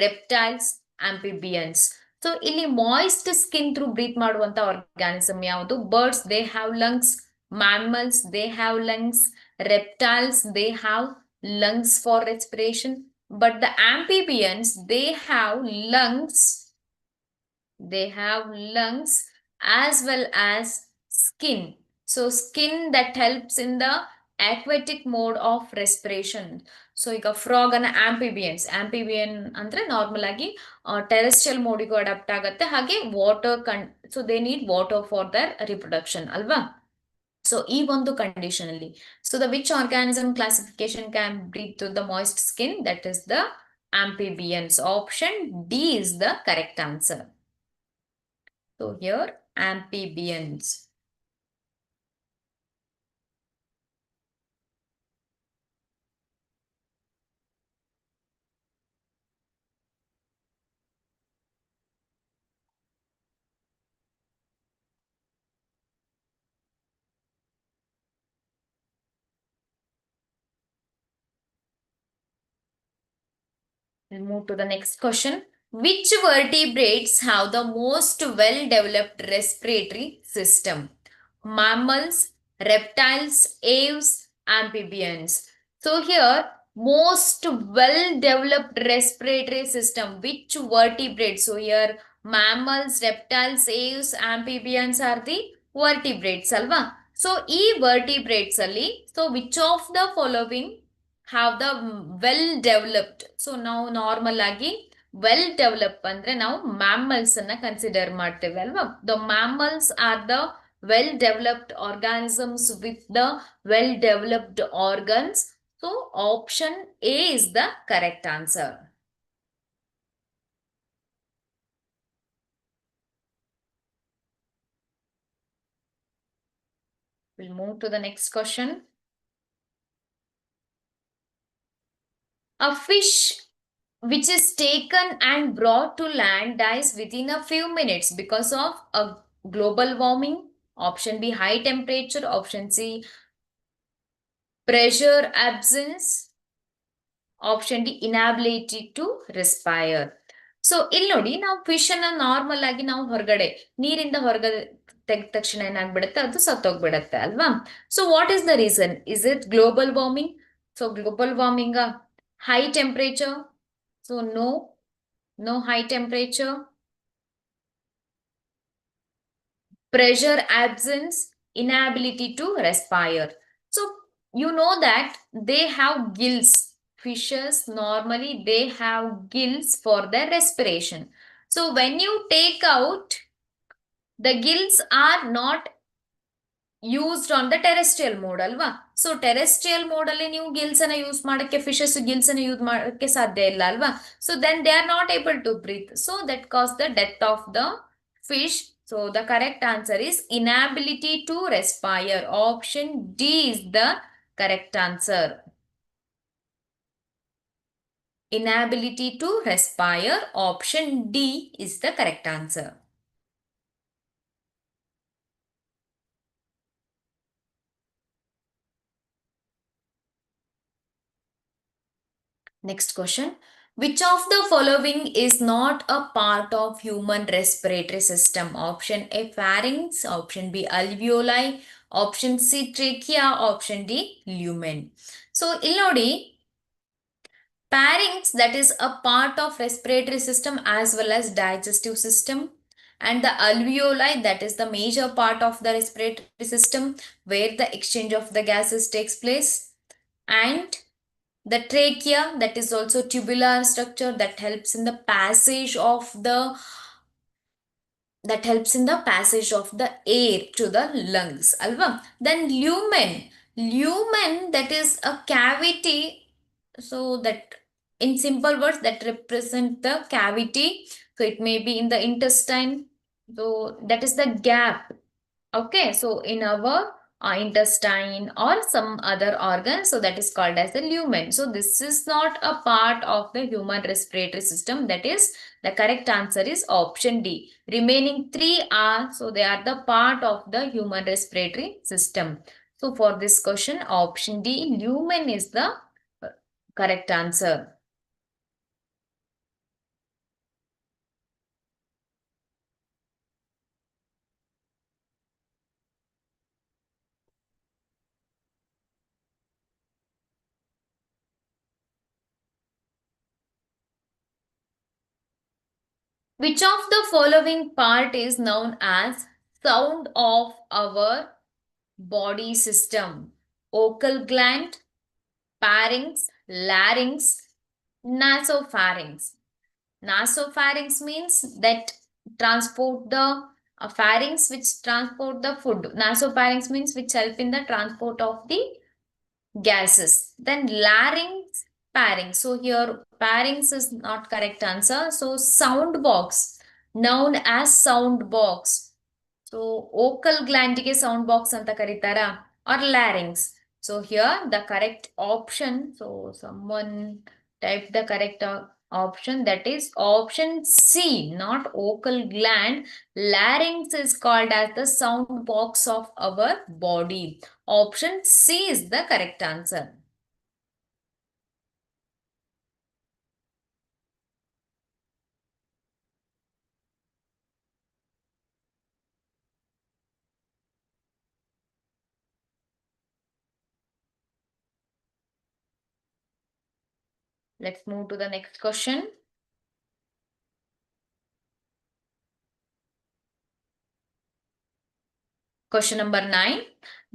Speaker 1: reptiles, amphibians. So ಇಲ್ಲಿ moist skin through breathe ಮಾಡುವಂತ organism ಯಾವುದು? Birds, they have lungs. Mammals, they have lungs. Reptiles, they have lungs for respiration. But the amphibians, they have lungs as well as skin. So skin that helps in the aquatic mode of respiration. So ಈಗ frog and amphibian ಅಂದ್ರೆ normal ಆಗಿ terrestrial ಮೋಡಿಗೂ adapt ಆಗುತ್ತೆ, ಹಾಗೆ water so they need water for their reproduction ಅಲ್ವಾ. So ಈ ಒಂದು condition ಅಲ್ಲಿ, so the which organism classification can breathe through the moist skin, that is the amphibians. Option D is the correct answer. So here amphibians. We'll move to the next question. Which vertebrates have the most well-developed respiratory system? Mammals, reptiles, aves, amphibians. So here, most well-developed respiratory system. Which vertebrates? So here, mammals, reptiles, aves, amphibians are the vertebrates, alva. So, e vertebrates alli, so which of the following have the well developed? So ನಾವು normal ಆಗಿ well develop ಅಂದ್ರೆ ನಾವು mammals ಅನ್ನ consider ಮಾಡ್ತೇವೆ ಅಲ್ವಾ. The mammals are the well developed organisms with the well developed organs. So option A is the correct answer. We'll move to the next question. A fish which is taken and brought to land dies within a few minutes because of a global warming. Option B, high temperature. Option C, pressure absence. Option D, inability to respire. So ಇಲ್ಲಿ ನೋಡಿ, ನಾವು fish ಅನ್ನ normal ಆಗಿ ನಾವು ಹೊರಗಡೆ ನೀರಿಂದ ಹೊರಗಡೆ ತೆಗೆದ ತಕ್ಷಣ ಏನಾಗ್ಬಿಡುತ್ತೆ, ಅದು ಸತ್ತೋಗ್ಬಿಡತ್ತೆ ಅಲ್ವಾ. So what is the reason? Is it global warming? So global warming, high temperature? So no high temperature. Pressure absence, inability to respire. So you know that they have gills. Fishes normally they have gills for their respiration. So when you take out, the gills are not used on the terrestrial mode ಅಲ್ವಾ. So terrestrial mode ಅಲ್ಲಿ ನೀವು Gilles ಅನ್ನ use ಮಾಡಕ್ಕೆ, fishes Gilles ಅನ್ನ use ಮಾಡಕ್ಕೆ ಸಾಧ್ಯ ಇಲ್ಲ ಅಲ್ವಾ. So then they are not able to breathe, so that cause the death of the fish. So the correct answer is inability to respire. Option D is the correct answer. Inability to respire. Option D is the correct answer. Next question. Which of the following is not a part of human respiratory system? Option A, pharynx. Option B, alveoli. Option C, trachea. Option D, lumen. So ಇಲ್ಲಿ ನೋಡಿ, pharynx, that is a part of respiratory system as well as digestive system, and the alveoli, that is the major part of the respiratory system where the exchange of the gases takes place, and the trachea, that is also tubular structure that helps in the passage of the air to the lungs alva. Then lumen, that is a cavity, so that in simple words that represent the cavity. So it may be in the intestine. So that is the gap. Okay, so in our intestine or some other organ, so that is called as the lumen. So this is not a part of the human respiratory system. That is, the correct answer is option D. Remaining three are, so they are the part of the human respiratory system. So for this question, option D, lumen is the correct answer. Which of the following part is known as sound of our body system? Vocal gland, pharynx, larynx, nasopharynx. Nasopharynx means that transport the pharynx which transport the food. Nasopharynx means which help in the transport of the gases. Then larynx, pharynx. So here pharynx is not correct answer. So sound box, known as sound box. So vocal gland ಗೆ sound box ಅಂತ ಕರೀತಾರಾ or larynx. So here the correct option. So someone type the correct option, that is option C, not vocal gland. Larynx is called as the sound box of our body. Option C is the correct answer. Let's move to the next question. Question number 9.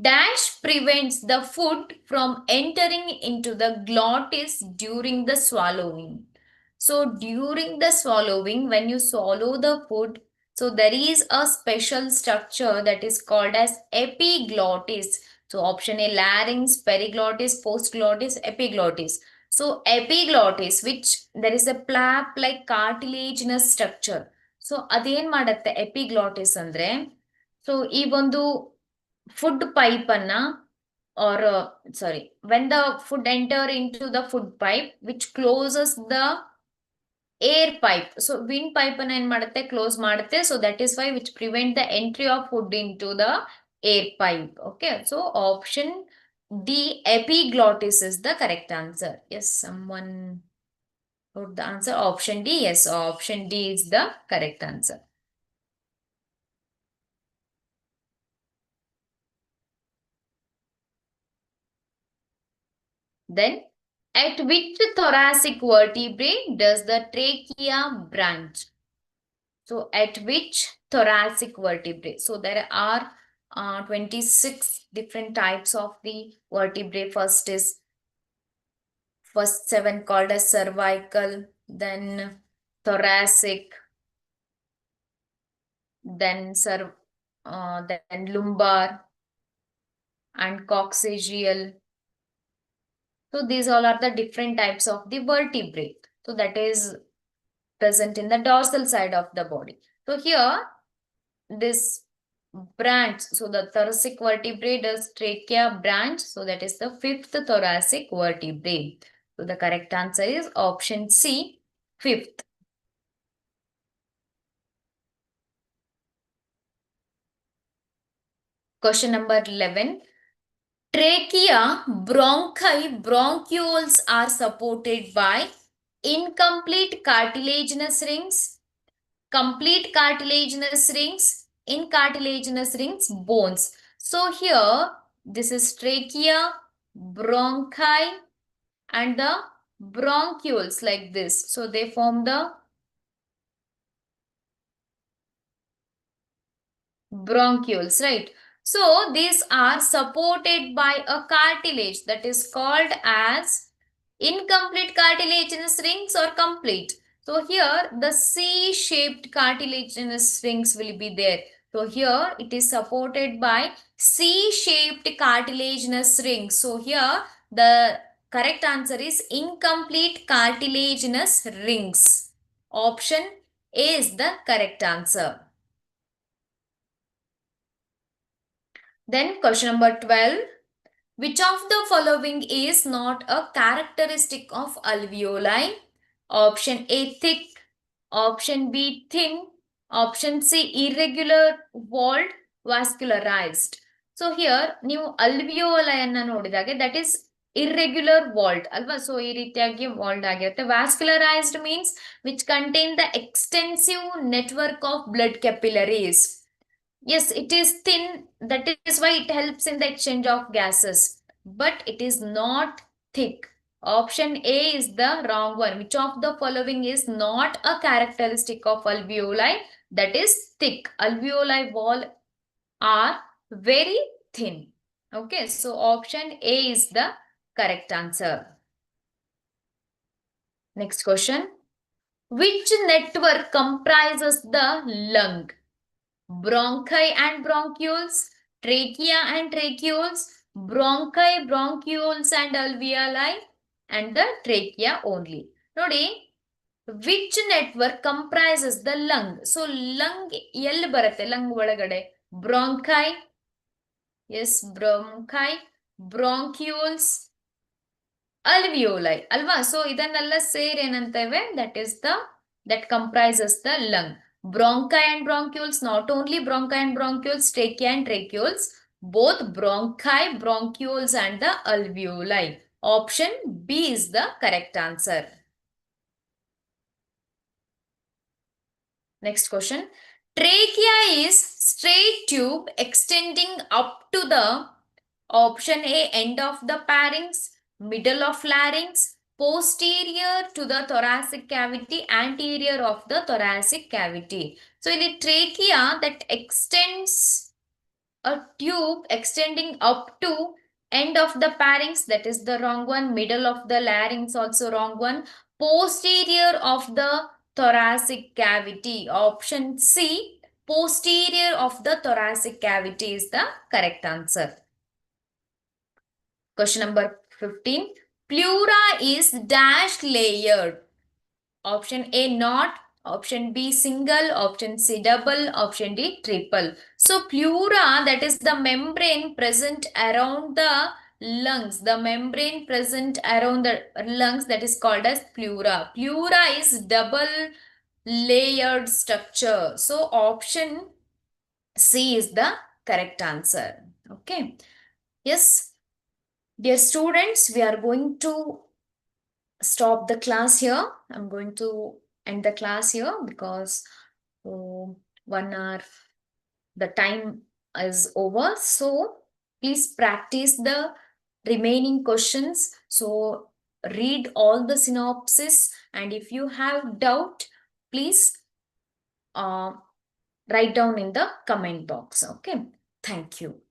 Speaker 1: Dash prevents the food from entering into the glottis during the swallowing. So during the swallowing, when you swallow the food, so there is a special structure that is called as epiglottis. So option A, larynx, periglottis, postglottis, epiglottis. So epiglottis, which there is a flap like cartilaginous structure. So ಅದೇನ್ ಮಾಡತ್ತೆ epiglottis ಅಂದ್ರೆ, so ಈ ಒಂದು food pipe ಅನ್ನ or sorry when the food enter into the food pipe which closes the air pipe. So wind pipe ಅನ್ನ ಏನ್ ಮಾಡುತ್ತೆ, close ಮಾಡುತ್ತೆ. So that is why which prevent the entry of food into the air pipe. Okay, so option D, epiglottis is the correct answer. Yes, someone wrote the answer option D. Yes, option D is the correct answer. Then, at which thoracic vertebrae does the trachea branch? So, at which thoracic vertebrae? So, there are 26 different types of the vertebrae. First 7 called as cervical, then thoracic, then then lumbar and coccygeal. So these all are the different types of the vertebrae. So that is present in the dorsal side of the body. So here this branch, so the thoracic vertebrae does trachea branch. So that is the 5th thoracic vertebrae. So the correct answer is option C, 5th. Question number 11. Trachea, bronchi, bronchioles are supported by incomplete cartilaginous rings, complete cartilaginous rings, incartilaginous rings, bones. So here, this is trachea, bronchi, and the bronchioles like this. So they form the bronchioles, right? So these are supported by a cartilage that is called as incomplete cartilaginous rings or complete. So here the C-shaped cartilaginous rings will be there. So here it is supported by C-shaped cartilaginous rings. So here the correct answer is incomplete cartilaginous rings. Option A is the correct answer. Then question number 12. Which of the following is not a characteristic of alveoli? Option A thick, option B thin, option C irregular walled, vascularized. So here ನೀವು alveoli ಅನ್ನ ನೋಡಿದಾಗೆ that is irregular walled ಅಲ್ವಾ so ಈ ರೀತಿಯಾಗಿ walled ಆಗಿರುತ್ತೆ vascularized means which contain the extensive network of blood capillaries. Yes, it is thin. That is why it helps in the exchange of gases. But it is not thick. Option A is the wrong one. Which of the following is not a characteristic of alveoli? That is thick. Alveoli wall are very thin. Okay, so option A is the correct answer. Next question. Which network comprises the lung? Bronchi and bronchioles, trachea and tracheoles, bronchi, bronchioles and alveoli, and the trachea only. Nodi, which network comprises the lung? So, lung ಎಲ್ಲಿ ಬರುತ್ತೆ lung ಒಳಗಡೆ? Bronchi, yes, bronchi, bronchioles, alveoli, ಅಲ್ವಾ? So, ಇದನ್ನೆಲ್ಲ ಸೇರಿ ಏನಂತೇವೆ? That comprises the lung. Bronchi and bronchioles, not only bronchi and bronchioles, trachea and tracheoles, both bronchi, bronchioles and the alveoli. Option B is the correct answer. Next question. Trachea is straight tube extending up to the option A end of the pharynx, middle of larynx, posterior to the thoracic cavity, anterior of the thoracic cavity. So, in the trachea that extends a tube extending up to end of the pharynx, that is the wrong one. Middle of the larynx, also wrong one. Posterior of the thoracic cavity, option C, posterior of the thoracic cavity is the correct answer. Question number 15. Pleura is dash layered. Option A not, option B single, option C double, option D triple. So pleura, that is the membrane present around the lungs. The membrane present around the lungs, that is called as pleura. Pleura is double layered structure. So option C is the correct answer. Okay. Yes. Dear students, we are going to stop the class here. I'm going to end the class here because 1 hour, the time is over. So please practice the remaining questions. So read all the synopsis, and if you have doubt, please write down in the comment box. Okay. Thank you.